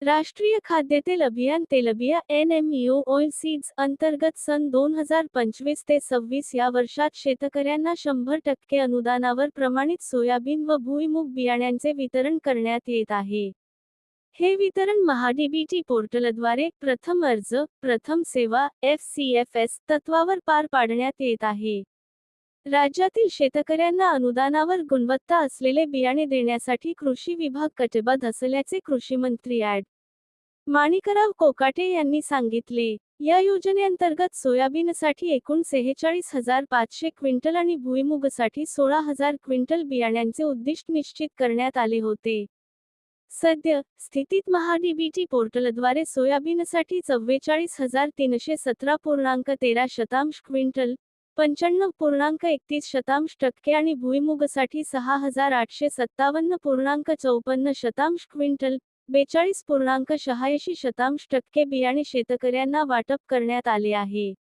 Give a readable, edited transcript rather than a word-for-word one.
राष्ट्रीय खाद्यतेल अभियान तेलबिया NMEO ऑइल सीड्स अंतर्गत सन 2025 ते 26 या वर्षात शेतकऱ्यांना 100% अनुदानावर प्रमाणित सोयाबीन व भुईमूग बियाण्यांचे वितरण करण्यात येत आहे. हे वितरण महाडीबीटी पोर्टलद्वारे प्रथम अर्ज, प्रथम सेवा FCFS तत्वावर पार पाडण्यात येत आहे. राज्यातील शेतकऱ्यांना अनुदानावर गुणवत्ता असलेले बियाणे देण्यासाठी कृषी विभाग कटिबद्ध असल्याचे कृषीमंत्री ॲड. माणिकराव कोकाटे यांनी सांगितले. या योजनेअंतर्गत सोयाबीनसाठी एकूण 46,500 क्विंटल आणि भुईमूगसाठी 16,000 क्विंटल बियाण्यांचे उद्दिष्ट निश्चित करण्यात आले होते. सद्य स्थितीत महाडीबीटी पोर्टलद्वारे सोयाबीनसाठी 44,317.13 क्विंटल, 95.31% आणि भुईमूगसाठी 6,857.54 क्विंटल, 42.86% बियाणे शेतकऱ्यांना वाटप करण्यात आले आहे.